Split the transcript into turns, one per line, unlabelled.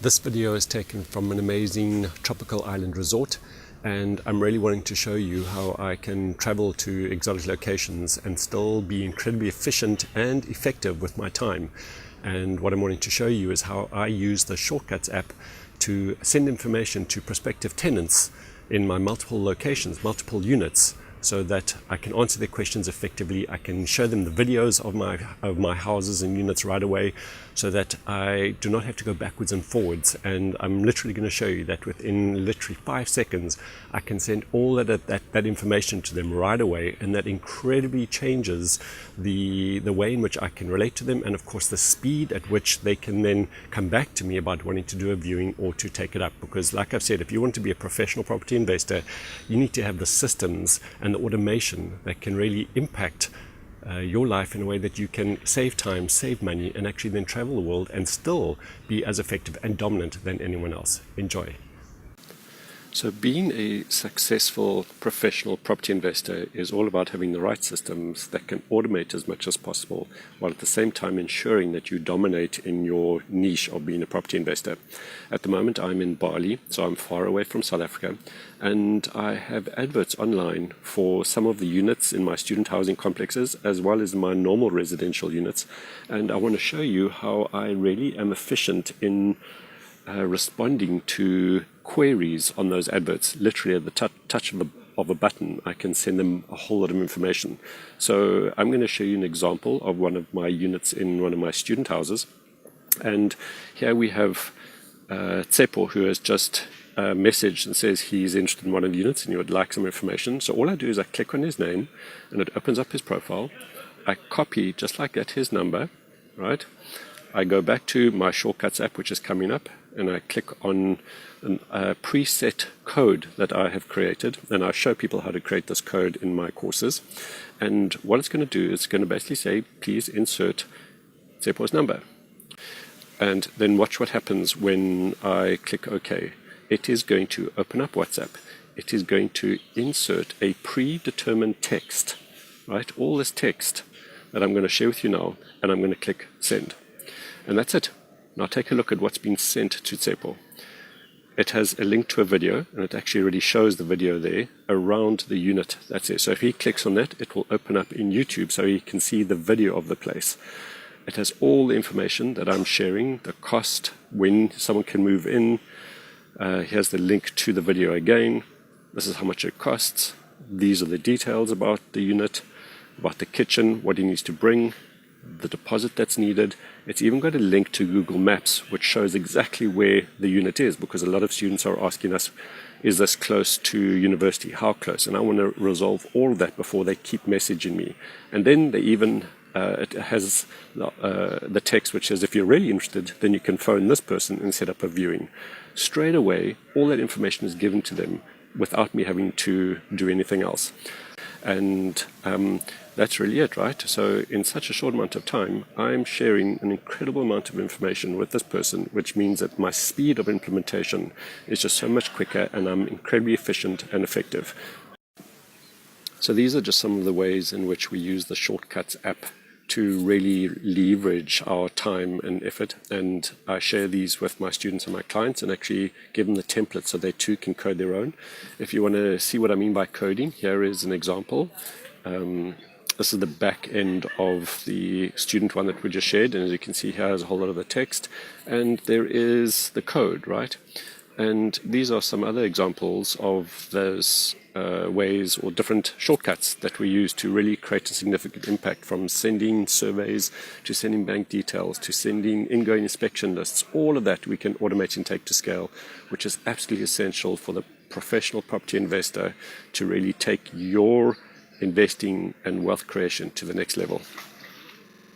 This video is taken from an amazing tropical island resort, and I'm really wanting to show you how I can travel to exotic locations and still be incredibly efficient and effective with my time. And what I'm wanting to show you is how I use the Shortcuts app to send information to prospective tenants in my multiple locations, multiple units, so that I can answer their questions effectively. I can show them the videos of my houses and units right away, so that I do not have to go backwards and forwards. And I'm literally going to show you that within literally 5 seconds I can send all that information to them right away, and that incredibly changes the way in which I can relate to them, and of course the speed at which they can then come back to me about wanting to do a viewing or to take it up. Because like I've said, if you want to be a professional property investor, you need to have the systems and the automation that can really impact your life in a way that you can save time, save money, and actually then travel the world and still be as effective and dominant than anyone else. Enjoy. So being a successful professional property investor is all about having the right systems that can automate as much as possible, while at the same time ensuring that you dominate in your niche of being a property investor. At the moment I'm in Bali, so I'm far away from South Africa, and I have adverts online for some of the units in my student housing complexes as well as my normal residential units. And I want to show you how I really am efficient in responding to queries on those adverts. Literally at the touch of a button, I can send them a whole lot of information. So I'm going to show you an example of one of my units in one of my student houses. And here we have Tsepo, who has just messaged and says he's interested in one of the units and he would like some information. So all I do is I click on his name and it opens up his profile. I copy, just like that, his number, right? I go back to my Shortcuts app, which is coming up, and I click on a preset code that I have created, and I show people how to create this code in my courses. And what it's going to do is it's going to basically say, please insert Tsepo's number. And then watch what happens when I click OK. It is going to open up WhatsApp. It is going to insert a predetermined text, right? All this text that I'm going to share with you now, and I'm going to click send. And that's it. Now take a look at what's been sent to Tsepo. It has a link to a video, and it actually already shows the video there around the unit that's there. So if he clicks on that, it will open up in YouTube so he can see the video of the place. It has all the information that I'm sharing, the cost, when someone can move in. Here's the link to the video again. This is how much it costs. These are the details about the unit, about the kitchen, what he needs to bring, the deposit that's needed. It's even got a link to Google Maps, which shows exactly where the unit is, because a lot of students are asking us, is this close to university? How close? And I want to resolve all of that before they keep messaging me. And then they even it has the text which says, if you're really interested, then you can phone this person and set up a viewing. Straight away, all that information is given to them without me having to do anything else. And that's really it, right? So in such a short amount of time, I'm sharing an incredible amount of information with this person, which means that my speed of implementation is just so much quicker, and I'm incredibly efficient and effective. So these are just some of the ways in which we use the Shortcuts app to really leverage our time and effort. And I share these with my students and my clients and actually give them the template so they too can code their own. If you want to see what I mean by coding, here is an example. This is the back end of the student one that we just shared, and as you can see here is a whole lot of the text, and there is the code, right? And these are some other examples of those ways or different shortcuts that we use to really create a significant impact, from sending surveys to sending bank details to sending ingoing inspection lists. All of that we can automate and take to scale, which is absolutely essential for the professional property investor to really take your investing and wealth creation to the next level.